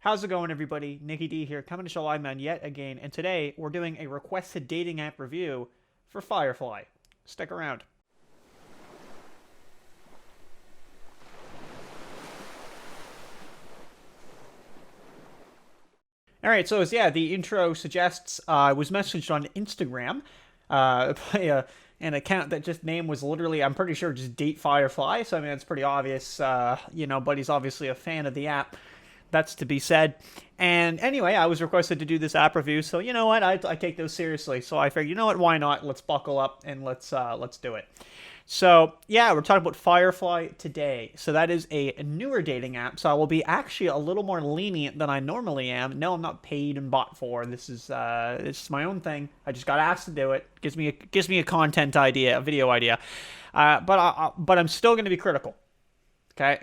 How's it going, everybody? Nikki D here, coming to show live man yet again, and today we're doing a requested dating app review for Firefly. Stick around. All right, so as the intro suggests, I was messaged on Instagram by an account that just name was literally, I'm pretty sure, just date Firefly. So I mean, it's pretty obvious, but he's obviously a fan of the app. That's to be said. And anyway, I was requested to do this app review, so you know what? I take those seriously. So I figured, you know what? Why not? Let's buckle up and let's do it. So yeah, we're talking about Firefly today. So that is a newer dating app. So I will be actually a little more lenient than I normally am. No, I'm not paid and bought for. This is my own thing. I just got asked to do it. Gives me a content idea, a video idea. But I'm still going to be critical. Okay,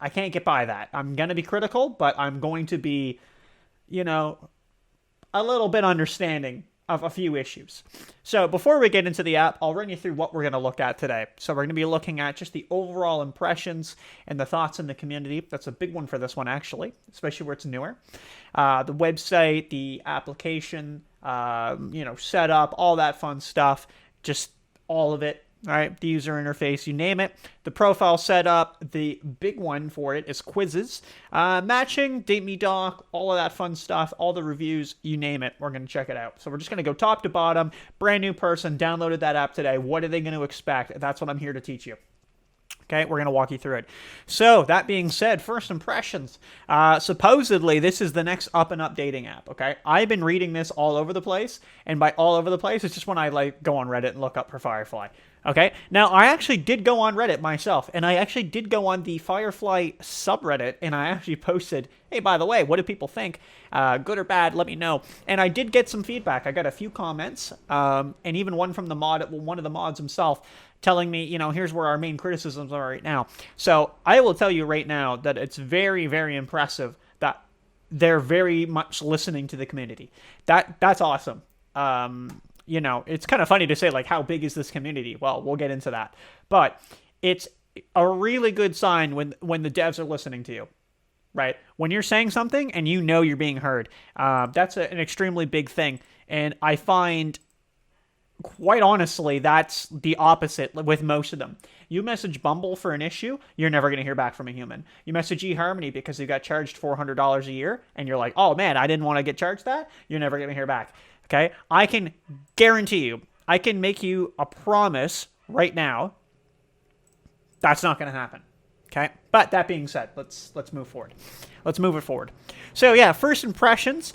I can't get by that. I'm going to be critical, but I'm going to be, a little bit understanding of a few issues. So before we get into the app, I'll run you through what we're going to look at today. So we're going to be looking at just the overall impressions and the thoughts in the community. That's a big one for this one, actually, especially where it's newer. The website, the application, setup, all that fun stuff, just all of it. All right, the user interface, you name it. The profile setup, the big one for it is quizzes, matching, date me doc, all of that fun stuff, all the reviews, you name it. We're going to check it out. So we're just going to go top to bottom. Brand new person, downloaded that app today. What are they going to expect? That's what I'm here to teach you. Okay, we're going to walk you through it. So, that being said, first impressions. Supposedly, this is the next up-and-up dating app, okay? I've been reading this all over the place, and by all over the place, it's just when I, go on Reddit and look up for Firefly, okay? Now, I actually did go on Reddit myself, and I actually did go on the Firefly subreddit, and I actually posted, hey, by the way, what do people think? Good or bad, let me know. And I did get some feedback. I got a few comments, and even one from one of the mods himself, telling me, here's where our main criticisms are right now. So I will tell you right now that it's very, very impressive that they're very much listening to the community. That's awesome. It's kind of funny to say, how big is this community? Well, we'll get into that. But it's a really good sign when the devs are listening to you, right? When you're saying something and you're being heard, that's an extremely big thing. And I find, quite honestly, that's the opposite with most of them. You message Bumble for an issue, you're never going to hear back from a human. You message eHarmony because you got charged $400 a year, and you're like, oh man, I didn't want to get charged that, you're never going to hear back. Okay? I can guarantee you, I can make you a promise right now, that's not going to happen. Okay? But that being said, let's move forward. Let's move it forward. So yeah, first impressions.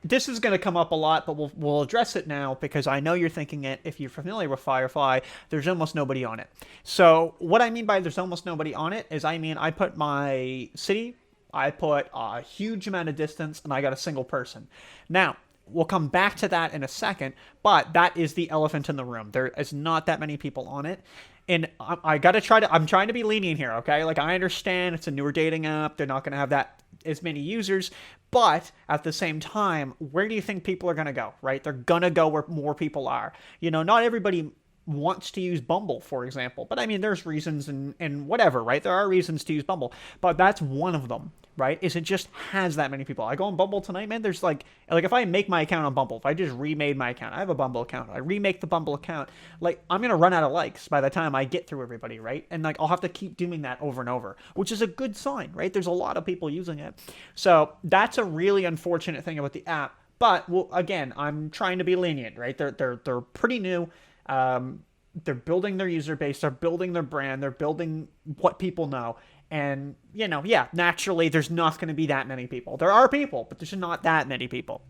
This is going to come up a lot, but we'll address it now because I know you're thinking it. If you're familiar with Firefly, there's almost nobody on it. So what I mean by there's almost nobody on it is I put my city, I put a huge amount of distance, and I got a single person. Now, we'll come back to that in a second, but that is the elephant in the room. There is not that many people on it. And I'm trying to be lenient here, okay? I understand it's a newer dating app. They're not going to have as many users. But at the same time, where do you think people are going to go, right? They're going to go where more people are. Not everybody wants to use Bumble, for example. But there's reasons and whatever, right? There are reasons to use Bumble. But that's one of them, right? Is it just has that many people. I go on Bumble tonight, man. There's if I make my account on Bumble, if I just remade my account, I have a Bumble account. I remake the Bumble account. I'm going to run out of likes by the time I get through everybody, right? And I'll have to keep doing that over and over, which is a good sign, right? There's a lot of people using it. So that's a really unfortunate thing about the app. But again, I'm trying to be lenient, right? They're pretty new. They're building their user base, they're building their brand, they're building what people know. And, naturally, there's not going to be that many people. There are people, but there's not that many people.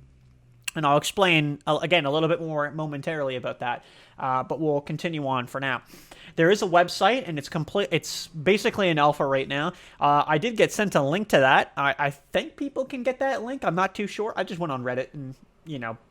And I'll explain, again, a little bit more momentarily about that, but we'll continue on for now. There is a website, and it's basically an alpha right now. I did get sent a link to that. I think people can get that link. I'm not too sure. I just went on Reddit and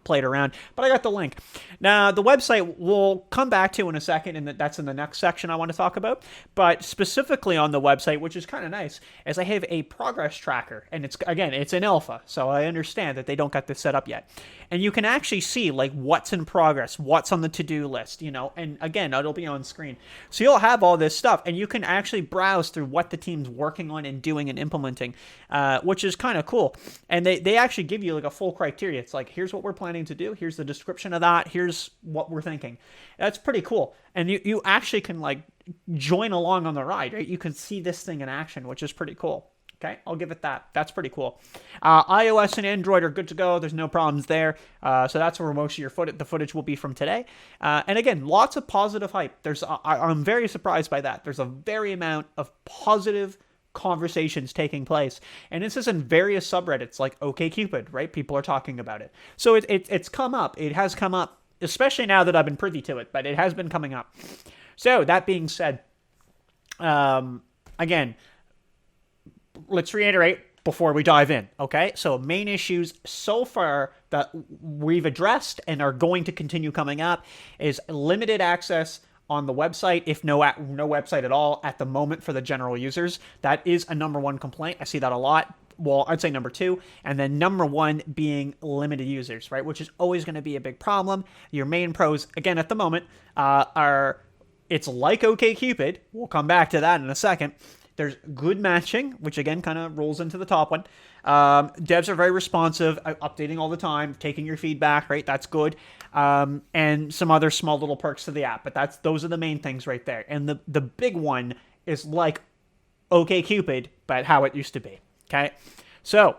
played around, but I got the link. Now, the website we'll come back to in a second, and that's in the next section I want to talk about. But specifically on the website, which is kind of nice, is I have a progress tracker, and it's in alpha, so I understand that they don't got this set up yet. And you can actually see like what's in progress, what's on the to-do list, and again, it'll be on screen. So you'll have all this stuff, and you can actually browse through what the team's working on and doing and implementing, which is kind of cool. And they actually give you like a full criteria. It's like, here's what we're planning to do, here's the description of that, here's what we're thinking. That's pretty cool. And you actually can like join along on the ride, right? You can see this thing in action, which is pretty cool. Okay, I'll give it that. That's pretty cool. iOS and Android are good to go. There's no problems there. So that's where most of the footage will be from today. And again, lots of positive hype. I'm very surprised by that. There's a very amount of positive conversations taking place. And this is in various subreddits like OkCupid, right? People are talking about it. So it's come up. It has come up, especially now that I've been privy to it, but it has been coming up. So that being said, again, let's reiterate before we dive in, okay? So main issues so far that we've addressed and are going to continue coming up is limited access on the website, if no website at all at the moment for the general users. That is a number one complaint. I see that a lot. Well, I'd say number two, and then number one being limited users, right? Which is always going to be a big problem. Your main pros, again, at the moment, are it's like OkCupid. We'll come back to that in a second. There's good matching, which again kind of rolls into the top one. Devs are very responsive, updating all the time, taking your feedback, right? That's good. And some other small little perks to the app, but those are the main things right there. And the big one is like OkCupid, but how it used to be. Okay, so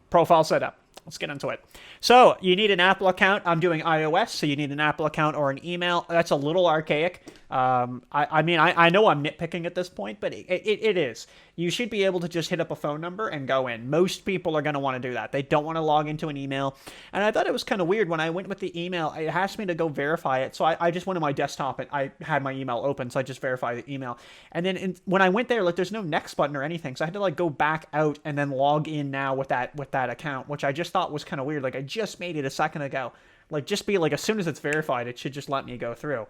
profile setup. Let's get into it. So you need an Apple account. I'm doing iOS, so you need an Apple account or an email. That's a little archaic. I mean, I know I'm nitpicking at this point, but it is. You should be able to just hit up a phone number and go in. Most people are going to want to do that. They don't want to log into an email. And I thought it was kind of weird when I went with the email. It asked me to go verify it. So I just went to my desktop and I had my email open. So I just verified the email. And then when I went there, like there's no next button or anything. So I had to like go back out and then log in now with that account, which I just thought was kind of weird. Like I just made it a second ago. Like just be like, as soon as it's verified, it should just let me go through.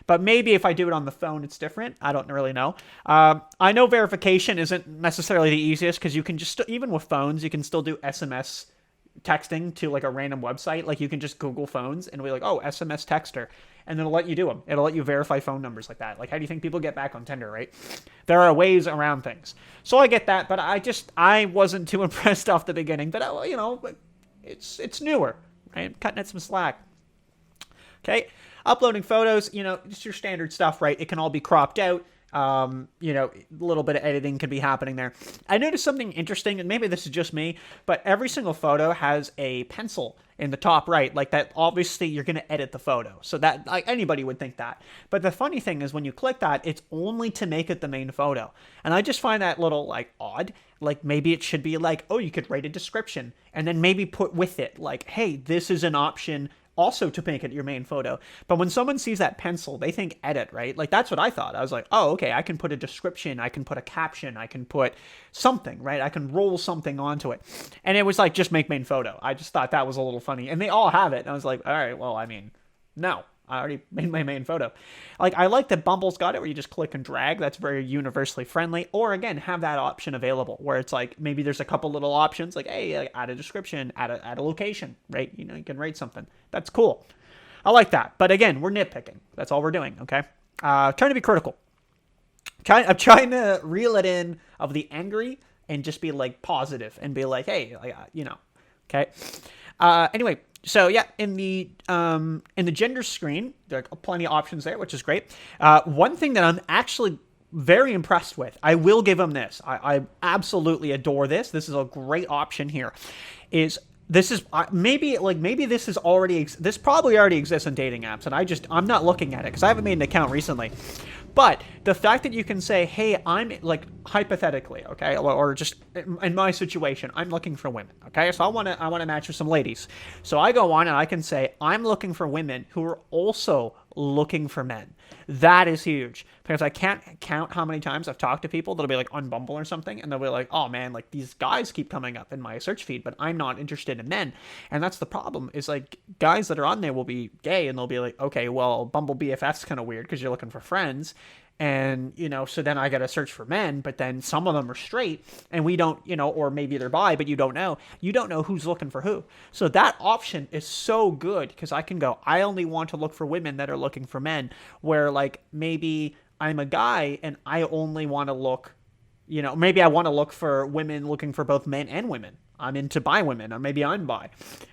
But maybe if I do it on the phone, it's different. I don't really know. I know verification isn't necessarily the easiest because you can just, even with phones, you can still do SMS texting to like a random website. Like you can just Google phones and be like, oh, SMS texter. And it'll let you do them. It'll let you verify phone numbers like that. Like how do you think people get back on Tinder, right? There are ways around things. So I get that, but I wasn't too impressed off the beginning. But, it's newer, right? Cutting it some slack. Okay. Uploading photos, just your standard stuff, right? It can all be cropped out. A little bit of editing can be happening there. I noticed something interesting, and maybe this is just me, but every single photo has a pencil in the top right. Like that, obviously, you're going to edit the photo. So that, like, anybody would think that. But the funny thing is when you click that, it's only to make it the main photo. And I just find that little, like, odd. Like, maybe it should be like, oh, you could write a description, and then maybe put with it, like, hey, this is an option also to make it your main photo. But when someone sees that pencil, they think edit, right? Like that's what I thought. I was like, oh, okay, I can put a description, I can put a caption, I can put something, right? I can roll something onto it. And it was like, just make main photo. I just thought that was a little funny. And they all have it. And I was like, all right, well, I mean, no. I already made my main photo. Like, I like that Bumble's got it where you just click and drag. That's very universally friendly. Or, again, have that option available where it's like, maybe there's a couple little options like, hey, add a description, add a location, right? You can write something. That's cool. I like that. But, again, we're nitpicking. That's all we're doing, okay? Trying to be critical. I'm trying to reel it in of the angry and just be, like, positive and be like, hey, okay? Anyway, so yeah, in the gender screen, there are plenty of options there, which is great. One thing that I'm actually very impressed with, I will give them this. I absolutely adore this. This is a great option here. Maybe this probably already exists in dating apps, and I'm not looking at it because I haven't made an account recently. But the fact that you can say, hey, I'm like hypothetically, okay, or just in my situation, I'm looking for women, okay? So I want to match with some ladies. So I go on and I can say, I'm looking for women who are also looking for men. That is huge, because I can't count how many times I've talked to people that'll be like on Bumble or something, and they'll be like, oh man, like these guys keep coming up in my search feed, but I'm not interested in men. And that's the problem, is like guys that are on there will be gay, and they'll be like, okay, well, Bumble BFF's kind of weird because you're looking for friends. And, so then I got to search for men, but then some of them are straight, and we don't, or maybe they're bi, but you don't know who's looking for who. So that option is so good, because I can go, I only want to look for women that are looking for men, where like maybe I'm a guy and I only want to look, maybe I want to look for women looking for both men and women. I'm into bi women, or maybe I'm bi,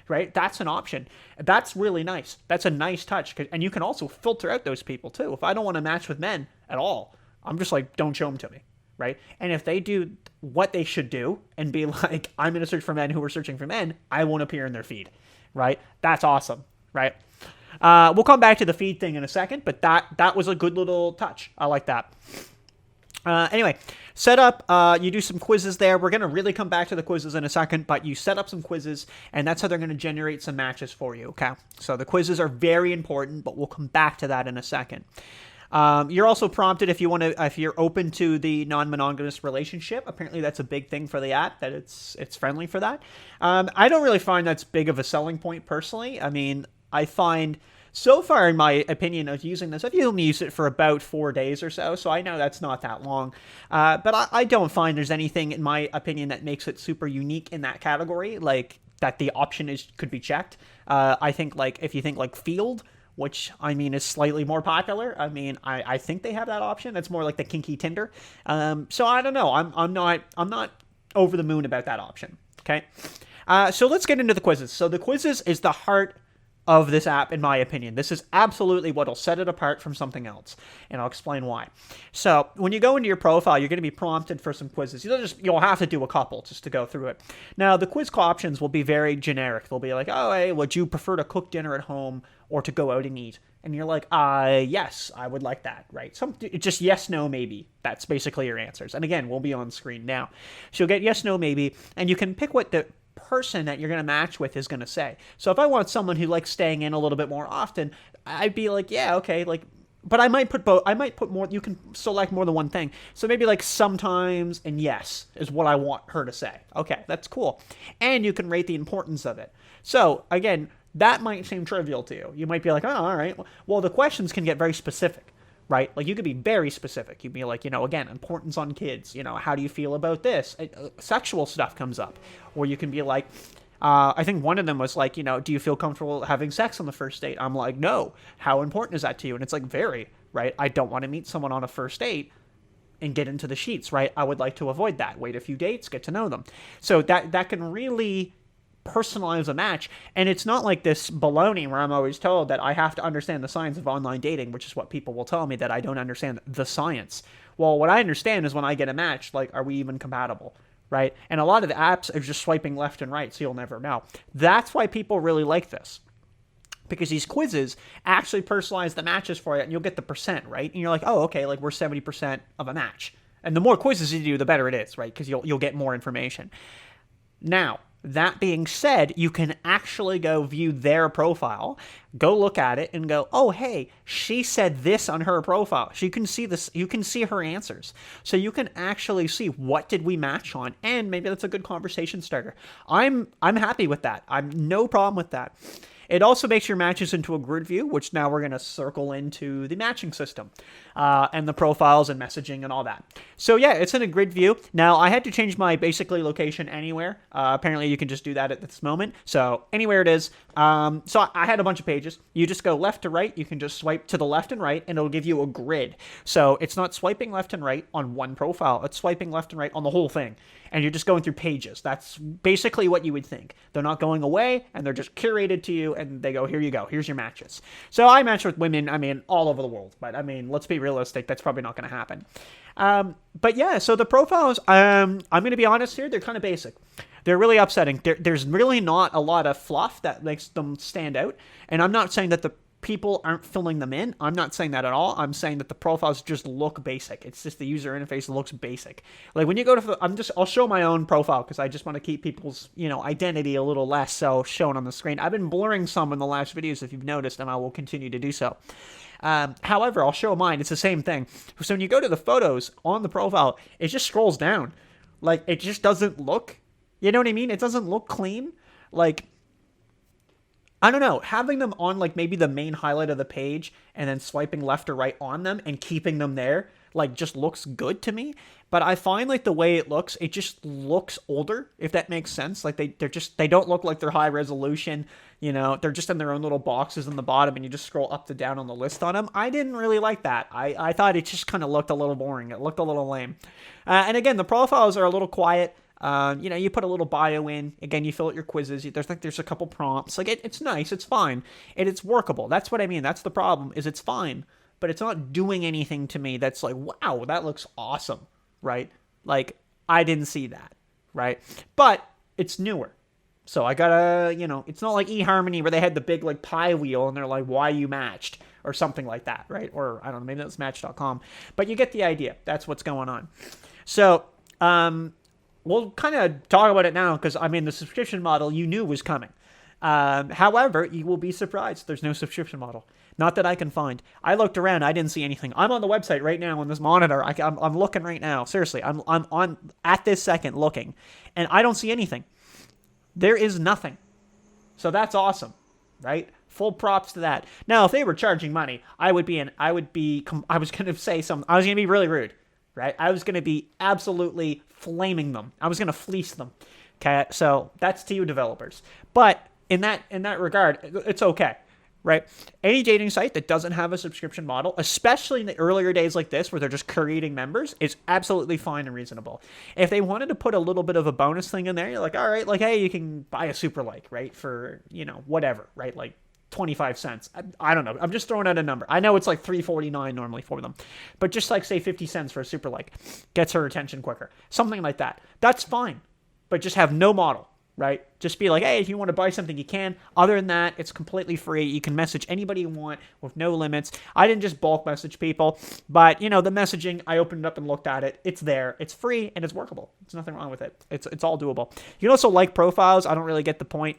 right? That's an option. That's really nice. That's a nice touch. And you can also filter out those people too. If I don't want to match with men at all, I'm just like, don't show them to me, right? And if they do what they should do and be like, I'm going to search for men who are searching for men, I won't appear in their feed, right? That's awesome, right? We'll come back to the feed thing in a second, but that was a good little touch. I like that. Anyway, set up, you do some quizzes there. We're going to really come back to the quizzes in a second, but you set up some quizzes, and that's how they're going to generate some matches for you, okay? So the quizzes are very important, but we'll come back to that in a second. You're also prompted if you're open to the non-monogamous relationship. Apparently that's a big thing for the app, that it's friendly for that. I don't really find that's big of a selling point personally. I mean, I find, so far, in my opinion of using this, I've only used it for about 4 days or so I know that's not that long. But I don't find there's anything, in my opinion, that makes it super unique in that category, like that the option could be checked. I think, like, if you think like Field, which, I mean, is slightly more popular, I mean, I think they have that option. It's more like the kinky Tinder. So I don't know. I'm not over the moon about that option, okay? So let's get into the quizzes. So the quizzes is the heart of this app, in my opinion. This is absolutely what'll set it apart from something else, and I'll explain why. So when you go into your profile, you're going to be prompted for some quizzes. You'll have to do a couple just to go through it. Now, the quiz options will be very generic. They'll be like, oh, hey, would you prefer to cook dinner at home or to go out and eat? And you're like, yes, I would like that, right? Just yes, no, maybe. That's basically your answers. And again, we'll be on screen now. So you'll get yes, no, maybe, and you can pick what the person that you're going to match with is going to say. So if I want someone who likes staying in a little bit more often, I'd be like, yeah, okay, like, but I might put both. I might put more. You can select more than one thing. So maybe like sometimes and yes is what I want her to say. Okay, that's cool. And you can rate the importance of it. So again, that might seem trivial to you. You might be like, oh, all right. Well, the questions can get very specific, right? Like, you could be very specific. You'd be like, again, importance on kids. How do you feel about this? Sexual stuff comes up. Or you can be like, I think one of them was like, do you feel comfortable having sex on the first date? I'm like, no. How important is that to you? And it's like, very, right? I don't want to meet someone on a first date and get into the sheets, right? I would like to avoid that. Wait a few dates, get to know them. So that can really personalize a match. And it's not like this baloney where I'm always told that I have to understand the science of online dating, which is what people will tell me, that I don't understand the science. Well, what I understand is when I get a match, like, are we even compatible, right? And a lot of the apps are just swiping left and right, so you'll never know. That's why people really like this, because these quizzes actually personalize the matches for you, and you'll get the percent, right? And you're like, oh, okay, like, we're 70% of a match. And the more quizzes you do, the better it is, right? Because you'll get more information. Now, that being said, you can actually go view their profile, go look at it, and go, oh, hey, she said this on her profile. So you can see this, you can see her answers. So you can actually see what did we match on, and maybe that's a good conversation starter. I'm happy with that. I'm no problem with that. It also makes your matches into a grid view, which now we're going to circle into the matching system and the profiles and messaging and all that. So yeah, it's in a grid view. Now, I had to change my basically location anywhere. Apparently, you can just do that at this moment. So anywhere it is. So I had a bunch of pages. You just go left to right. You can just swipe to the left and right, and it'll give you a grid. So it's not swiping left and right on one profile. It's swiping left and right on the whole thing. And you're just going through pages. That's basically what you would think. They're not going away, and they're just curated to you, and they go, here you go. Here's your matches. So I match with women, I mean, all over the world. But, I mean, let's be realistic. That's probably not going to happen. But, yeah, so the profiles, I'm going to be honest here, they're kind of basic. They're really upsetting. There's really not a lot of fluff that makes them stand out. And I'm not saying that the people aren't filling them in. I'm not saying that at all. I'm saying that the profiles just look basic. It's just the user interface looks basic. Like when you go to, I'll show my own profile because I just want to keep people's, identity a little less so shown on the screen. I've been blurring some in the last videos if you've noticed, and I will continue to do so. However, I'll show mine. It's the same thing. So when you go to the photos on the profile, it just scrolls down. Like, it just doesn't look, you know what I mean? It doesn't look clean. Like, I don't know, having them on like maybe the main highlight of the page and then swiping left or right on them and keeping them there, like, just looks good to me. But I find like the way it looks, it just looks older, if that makes sense. Like they don't look like they're high resolution, you know, they're just in their own little boxes in the bottom and you just scroll up to down on the list on them. I didn't really like that. I thought it just kind of looked a little boring. It looked a little lame. And again, the profiles are a little quiet. You know, you put a little bio in. Again, you fill out your quizzes. There's a couple prompts. Like, it's nice. It's fine. And it's workable. That's what I mean. That's the problem, is it's fine. But it's not doing anything to me that's like, wow, that looks awesome, right? Like, I didn't see that, right? But it's newer. So I gotta, you know, it's not like eHarmony where they had the big, like, pie wheel and they're like, why you matched? Or something like that, right? Or, I don't know, maybe that's Match.com. But you get the idea. That's what's going on. So, we'll kind of talk about it now because, I mean, the subscription model you knew was coming. However, you will be surprised. There's no subscription model. Not that I can find. I looked around. I didn't see anything. I'm on the website right now on this monitor. I'm looking right now. Seriously, I'm on at this second looking, and I don't see anything. There is nothing. So that's awesome, right? Full props to that. Now, if they were charging money, I was going to say something. I was going to be really rude, right? I was going to be absolutely flaming them. I was going to fleece them. Okay, so that's to you developers. But in that regard, it's okay, right? Any dating site that doesn't have a subscription model, especially in the earlier days like this where they're just creating members, is absolutely fine and reasonable. If they wanted to put a little bit of a bonus thing in there, you're like, all right, like, hey, you can buy a super like, right, for, you know, whatever, right, like 25 cents. I don't know. I'm just throwing out a number. I know it's like $3.49 normally for them, but just like say 50 cents for a super like gets her attention quicker. Something like that. That's fine, but just have no model, right? Just be like, hey, if you want to buy something, you can. Other than that, it's completely free. You can message anybody you want with no limits. I didn't just bulk message people, but you know, the messaging, I opened it up and looked at it. It's there. It's free and it's workable. There's nothing wrong with it. It's all doable. You can also like profiles. I don't really get the point.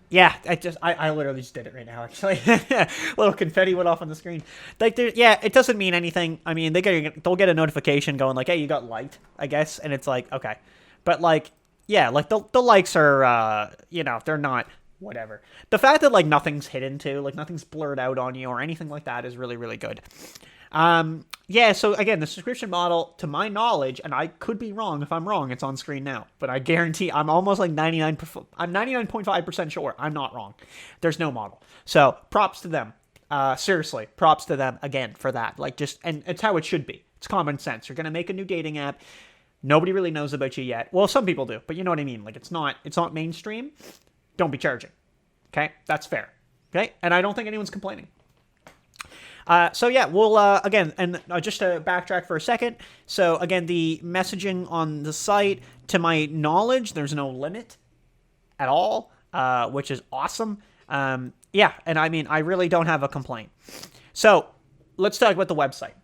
Yeah, I literally just did it right now, actually. A little confetti went off on the screen. Like, yeah, it doesn't mean anything. I mean, they'll get a notification going like, hey, you got liked, I guess, and it's like, okay. But, like, yeah, like, the likes are, you know, they're not, whatever. The fact that, like, nothing's hidden, too, like, nothing's blurred out on you or anything like that is really, really good. Yeah, so again, the subscription model, to my knowledge, and I could be wrong. If I'm wrong, it's on screen now. But I guarantee, I'm almost like 99.5% sure I'm not wrong. There's no model. So props to them. Seriously, props to them again for that. Like, just, and it's how it should be. It's common sense. You're going to make a new dating app. Nobody really knows about you yet. Well, some people do, but you know what I mean? Like, it's not mainstream. Don't be charging. Okay? That's fair. Okay? And I don't think anyone's complaining. So yeah, we'll, again, and just to backtrack for a second. So again, the messaging on the site, to my knowledge, there's no limit at all, which is awesome. Yeah, and I mean, I really don't have a complaint. So let's talk about the website.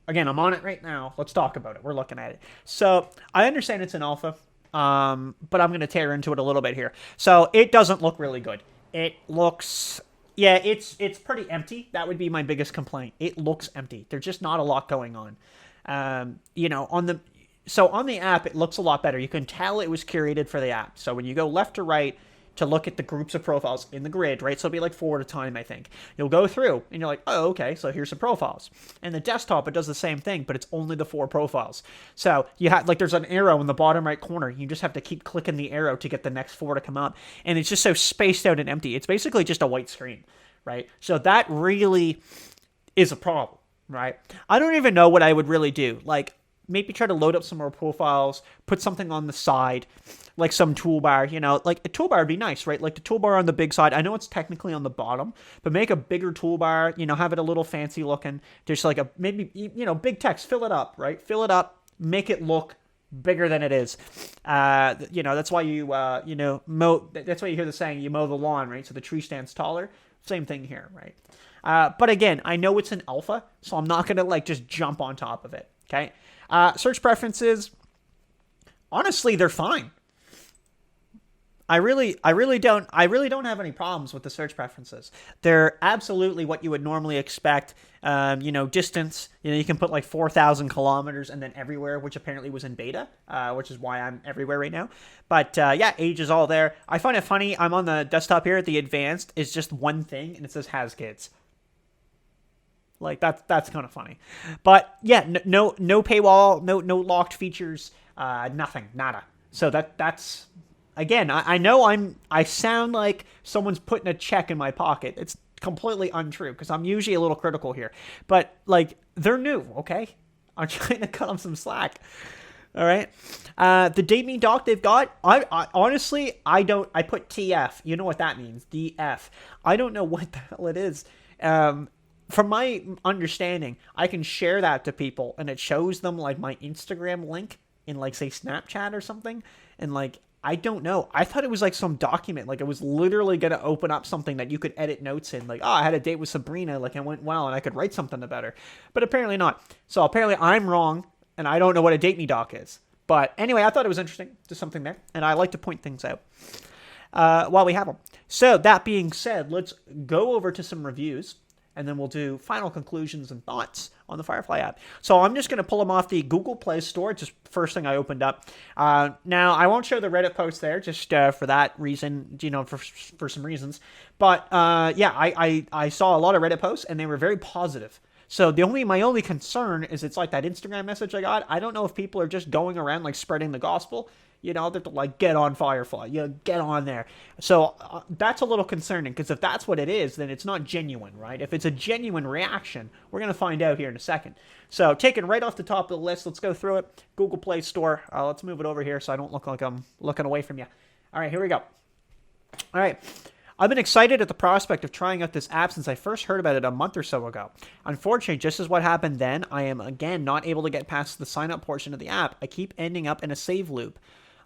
Again, I'm on it right now. Let's talk about it. We're looking at it. So I understand it's an alpha, but I'm going to tear into it a little bit here. So it doesn't look really good. It looks... Yeah, it's pretty empty. That would be my biggest complaint. It looks empty. There's just not a lot going on. You know, on the app, it looks a lot better. You can tell it was curated for the app. So when you go left to right to look at the groups of profiles in the grid, right? So it'll be like 4 at a time, I think. You'll go through and you're like, oh, okay, so here's the profiles. And the desktop, it does the same thing, but it's only the 4 profiles. So you have, like, there's an arrow in the bottom right corner. You just have to keep clicking the arrow to get the next 4 to come up. And it's just so spaced out and empty. It's basically just a white screen, right? So that really is a problem, right? I don't even know what I would really do. Like, maybe try to load up some more profiles, put something on the side, like some toolbar, you know, like a toolbar would be nice, right? Like the toolbar on the big side. I know it's technically on the bottom, but make a bigger toolbar, you know, have it a little fancy looking, just like a, maybe, you know, big text, fill it up, right? Fill it up, make it look bigger than it is. You know, that's why you, you know, that's why you hear the saying, you mow the lawn, right? So the tree stands taller. Same thing here, right? But again, I know it's an alpha, so I'm not going to like just jump on top of it. Okay. Search preferences, honestly, they're fine. I really don't have any problems with the search preferences. They're absolutely what you would normally expect. Distance. You can put like 4,000 kilometers and then everywhere, which apparently was in beta, which is why I'm everywhere right now. But yeah, age is all there. I find it funny. I'm on the desktop here. The advanced is just one thing, and it says has kids. Like that's kind of funny. But yeah, no paywall, no locked features, nothing, nada. So that's again, I know I sound like someone's putting a check in my pocket. It's completely untrue because I'm usually a little critical here. But like they're new, okay? I'm trying to cut them some slack. All right. The Date Me doc they've got, I honestly I put TF. You know what that means? DF. I don't know what the hell it is. From my understanding, I can share that to people and it shows them like my Instagram link in like say Snapchat or something, and like I don't know. I thought it was like some document, like it was literally gonna open up something that you could edit notes in, like, oh, I had a date with Sabrina, like it went well, and I could write something about her. But apparently not. So apparently I'm wrong, and I don't know what a Date Me doc is. But anyway, I thought it was interesting. There's something there, and I like to point things out while we have them. So that being said, let's go over to some reviews, and then we'll do final conclusions and thoughts on the Firefly app. So I'm just going to pull them off the Google Play Store, just first thing I opened up. Now, I won't show the Reddit post there, just for that reason, for some reasons. But yeah, I saw a lot of Reddit posts, and they were very positive. So my only concern is it's like that Instagram message I got. I don't know if people are just going around like spreading the gospel. They're like, get on Firefly, get on there. So that's a little concerning, because if that's what it is, then it's not genuine, right? If it's a genuine reaction, we're going to find out here in a second. So taking right off the top of the list, let's go through it. Google Play Store. Let's move it over here so I don't look like I'm looking away from you. All right, here we go. All right. I've been excited at the prospect of trying out this app since I first heard about it a month or so ago. Unfortunately, just as what happened then, I am again not able to get past the sign-up portion of the app. I keep ending up in a save loop.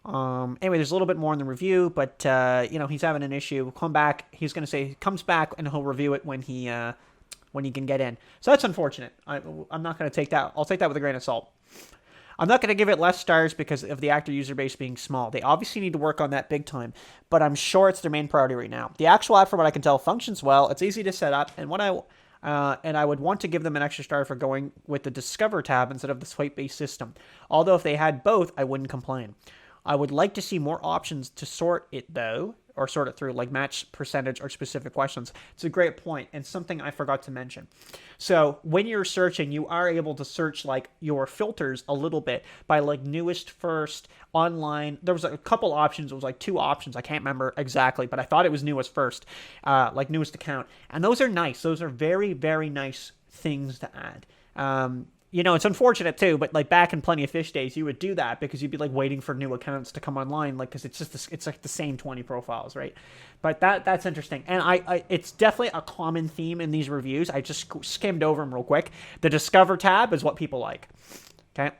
Anyway, there's a little bit more in the review, but he's having an issue. Come back. He's going to say he comes back and he'll review it when he can get in. So that's unfortunate. I'm not going to take that. I'll take that with a grain of salt. I'm not going to give it less stars because of the active user base being small. They obviously need to work on that big time, but I'm sure it's their main priority right now. The actual app, from what I can tell, functions well. It's easy to set up, and I would want to give them an extra star for going with the Discover tab instead of the swipe-based system. Although if they had both, I wouldn't complain. I would like to see more options to sort it, though, or sort it through, like match percentage or specific questions. It's a great point, and something I forgot to mention. So when you're searching, you are able to search like your filters a little bit by like newest first, online. There was a couple options. It was like 2 options. I can't remember exactly, but I thought it was newest first, like newest account. And those are nice. Those are very, very nice things to add. It's unfortunate too, but like back in Plenty of Fish days, you would do that because you'd be like waiting for new accounts to come online, like because it's like the same 20 profiles, right? But that's interesting, and I it's definitely a common theme in these reviews. I just skimmed over them real quick. The Discover tab is what people like. Okay.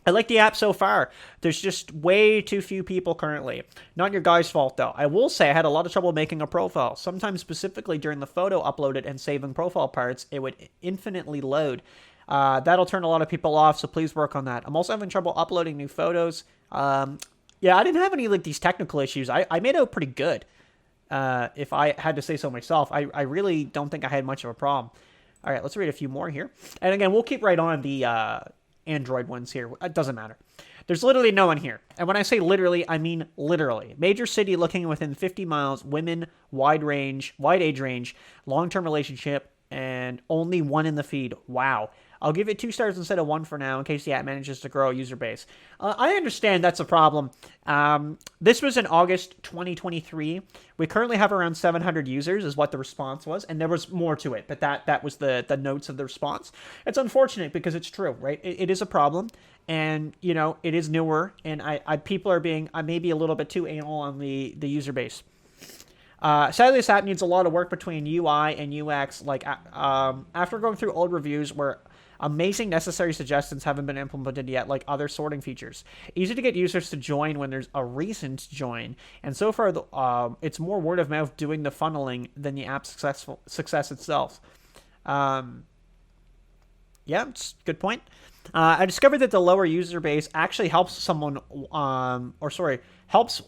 I like the app so far. There's just way too few people currently. Not your guy's fault, though. I will say I had a lot of trouble making a profile. Sometimes, specifically during the photo uploaded and saving profile parts, it would infinitely load. That'll turn a lot of people off, so please work on that. I'm also having trouble uploading new photos. Yeah, I didn't have any like these technical issues. I made out pretty good, if I had to say so myself. I really don't think I had much of a problem. All right, let's read a few more here. And again, we'll keep right on the Android ones here. It doesn't matter. There's literally no one here. And when I say literally, I mean literally. Major city looking within 50 miles, women, wide age range, long-term relationship, and only 1 in the feed. Wow. I'll give it 2 stars instead of 1 for now in case the app manages to grow a user base. I understand that's a problem. This was in August 2023. We currently have around 700 users is what the response was, and there was more to it, but that was the notes of the response. It's unfortunate because it's true, right? It is a problem, and it is newer, and people are being maybe a little bit too anal on the user base. Sadly, this app needs a lot of work between UI and UX. Like after going through old reviews where amazing necessary suggestions haven't been implemented yet, like other sorting features. Easy to get users to join when there's a reason to join, and so far it's more word of mouth doing the funneling than the app's success itself. Yeah, it's a good point. I discovered that the lower user base actually helps someone, helps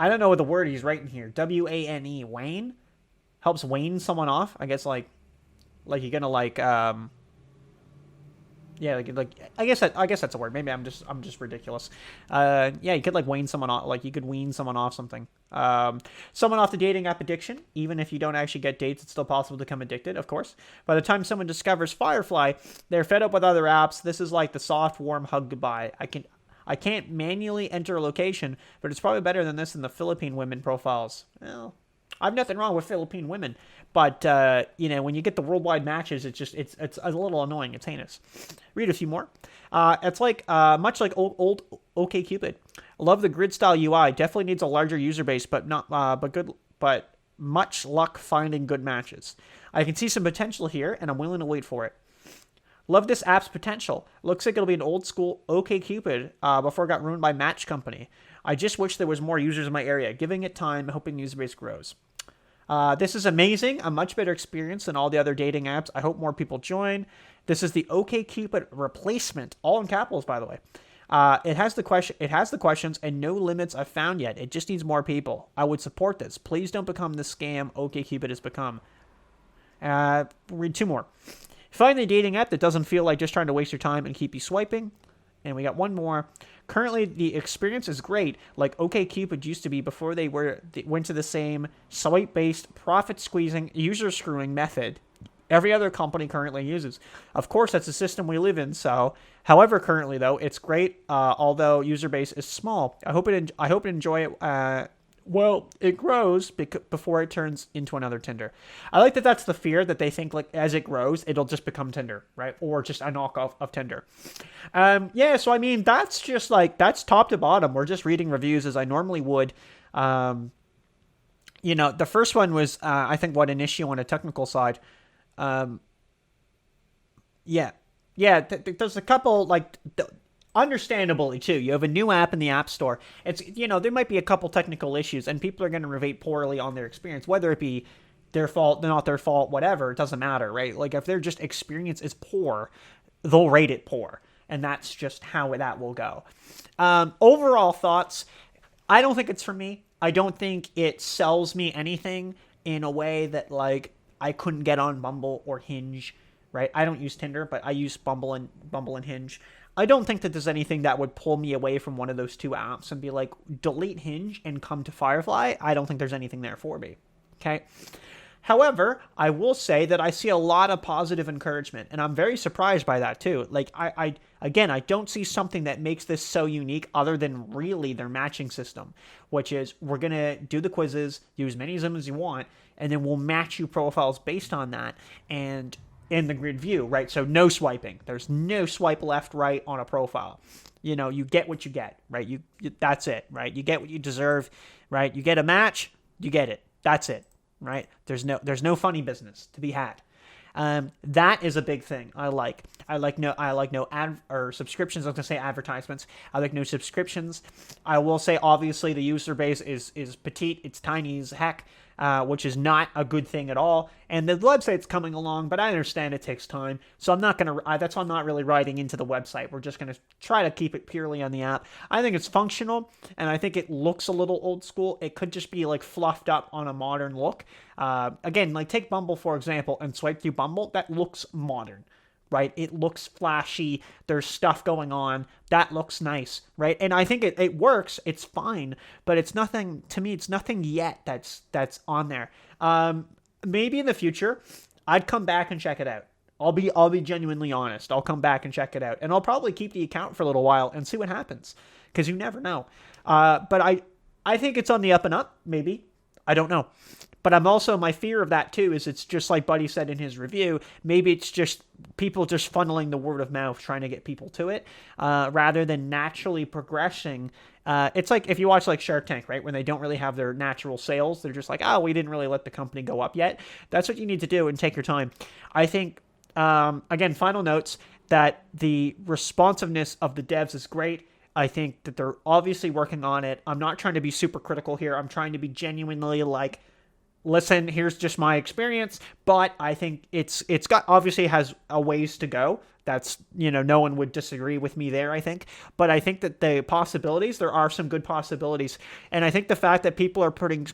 I don't know what the word he's writing here. W-A-N-E, wane? Helps wane someone off? I guess, like you're gonna, like, yeah, like I guess that's a word. Maybe I'm just ridiculous. Yeah, you could, like, wane someone off. Like, you could wean someone off something. Someone off the dating app addiction. Even if you don't actually get dates, it's still possible to become addicted, of course. By the time someone discovers Firefly, they're fed up with other apps. This is like the soft, warm hug goodbye. I can't manually enter a location, but it's probably better than this in the Philippine women profiles. Well, I have nothing wrong with Philippine women, but when you get the worldwide matches, it's a little annoying. It's heinous. Read a few more. It's like much like old OkCupid. Love the grid style UI. Definitely needs a larger user base, but much luck finding good matches. I can see some potential here, and I'm willing to wait for it. Love this app's potential. Looks like it'll be an old school OkCupid before it got ruined by Match Company. I just wish there was more users in my area. Giving it time, hoping user base grows. This is amazing. A much better experience than all the other dating apps. I hope more people join. This is the OkCupid replacement, all in capitals, by the way. It has the questions and no limits I've found yet. It just needs more people. I would support this. Please don't become the scam OkCupid has become. Read two more. Find a dating app that doesn't feel like just trying to waste your time and keep you swiping. And we got one more. Currently, the experience is great, like OkCupid used to be before they went to the same swipe-based, profit-squeezing, user-screwing method every other company currently uses. Of course, that's the system we live in. So, however, currently though, it's great. Although user base is small, I hope it enjoy it. Well, it grows before it turns into another Tinder. I like that that's the fear, that they think, like, as it grows, it'll just become Tinder, right? Or just a knockoff of Tinder. Yeah, so, I mean, that's just, like, that's top to bottom. We're just reading reviews as I normally would. The first one was, I think, an issue on a technical side. There's a couple, like... Understandably, too, you have a new app in the App Store. It's, there might be a couple technical issues, and people are going to rate poorly on their experience, whether it be their fault, not their fault, whatever. It doesn't matter, right? Like, if their just experience is poor, they'll rate it poor, and that's just how that will go. Overall thoughts, I don't think it's for me. I don't think it sells me anything in a way that, like, I couldn't get on Bumble or Hinge, right? I don't use Tinder, but I use Bumble and Hinge. I don't think that there's anything that would pull me away from one of those two apps and be like, delete Hinge and come to Firefly. I don't think there's anything there for me. Okay. However, I will say that I see a lot of positive encouragement, and I'm very surprised by that too. Like, I don't see something that makes this so unique other than really their matching system, which is we're going to do the quizzes, do as many of them as you want, and then we'll match you profiles based on that. And in the grid view, right? So no swiping. There's no swipe left, right on a profile. You get what you get, right? You that's it, right? You get what you deserve, right? You get a match, you get it. That's it, right? There's no funny business to be had. That is a big thing. I like no ad or subscriptions. I was gonna say advertisements. I like no subscriptions. I will say obviously the user base is petite. It's tiny as heck. Which is not a good thing at all. And the website's coming along, but I understand it takes time. So that's why I'm not really writing into the website. We're just going to try to keep it purely on the app. I think it's functional, and I think it looks a little old school. It could just be like fluffed up on a modern look. Again, like take Bumble, for example, and swipe through Bumble. That looks modern. Right? It looks flashy. There's stuff going on. That looks nice, right? And I think it works. It's fine, but it's nothing, to me, it's nothing yet that's on there. Maybe in the future, I'd come back and check it out. I'll be genuinely honest. I'll come back and check it out. And I'll probably keep the account for a little while and see what happens, because you never know. But I think it's on the up and up, maybe. I don't know. But I'm also, my fear of that too is it's just like Buddy said in his review, maybe it's just people just funneling the word of mouth, trying to get people to it, rather than naturally progressing. It's like if you watch like Shark Tank, right? When they don't really have their natural sales, they're just like, oh, we didn't really let the company go up yet. That's what you need to do, and take your time. I think, again, final notes, that the responsiveness of the devs is great. I think that they're obviously working on it. I'm not trying to be super critical here. I'm trying to be genuinely like, listen, here's just my experience, but I think it's got, obviously has a ways to go. That's, no one would disagree with me there, I think. But I think that there are some good possibilities. And I think the fact that people are putting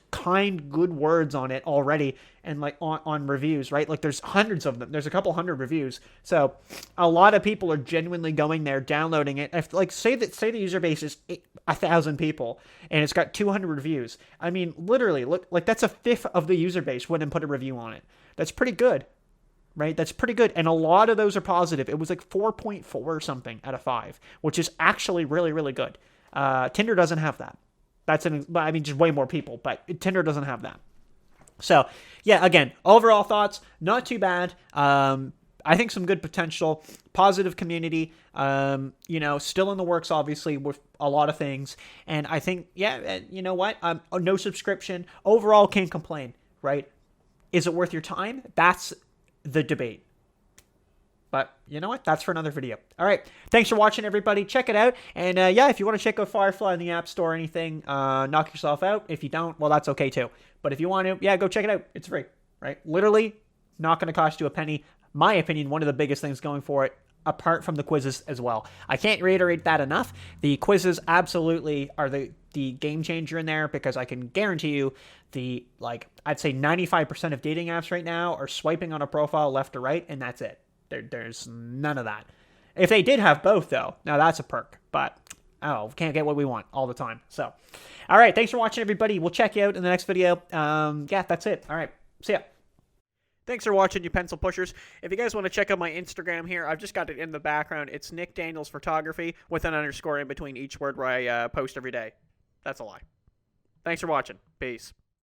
good words on it already, and like on reviews, right? Like there's hundreds of them. There's a couple hundred reviews. So a lot of people are genuinely going there, downloading it. If, like, say the user base is 1,000 people and it's got 200 reviews. I mean, literally, look, like that's a fifth of the user base went and put a review on it. That's pretty good. Right? That's pretty good. And a lot of those are positive. It was like 4.4 or something out of 5, which is actually really, really good. Tinder doesn't have that. Just way more people, but Tinder doesn't have that. So, yeah, again, overall thoughts, not too bad. I think some good potential, positive community, still in the works, obviously, with a lot of things. And I think, you know what? No subscription. Overall, can't complain, right? Is it worth your time? That's the debate. But you know what? That's for another video. All right. Thanks for watching, everybody. Check it out. And if you want to check out Firefly in the App Store or anything, knock yourself out. If you don't, well, that's okay too. But if you want to, go check it out. It's free, right? Literally not going to cost you a penny. My opinion, one of the biggest things going for it, apart from the quizzes as well. I can't reiterate that enough. The quizzes absolutely are the game changer in there, because I can guarantee you I'd say 95% of dating apps right now are swiping on a profile left to right, and that's it. There's none of that. If they did have both, though, now that's a perk. But, we can't get what we want all the time. So, all right, thanks for watching, everybody. We'll check you out in the next video. That's it. All right, see ya. Thanks for watching, you pencil pushers. If you guys want to check out my Instagram here, I've just got it in the background. It's Nick Daniels Photography with an underscore in between each word where I post every day. That's a lie. Thanks for watching. Peace.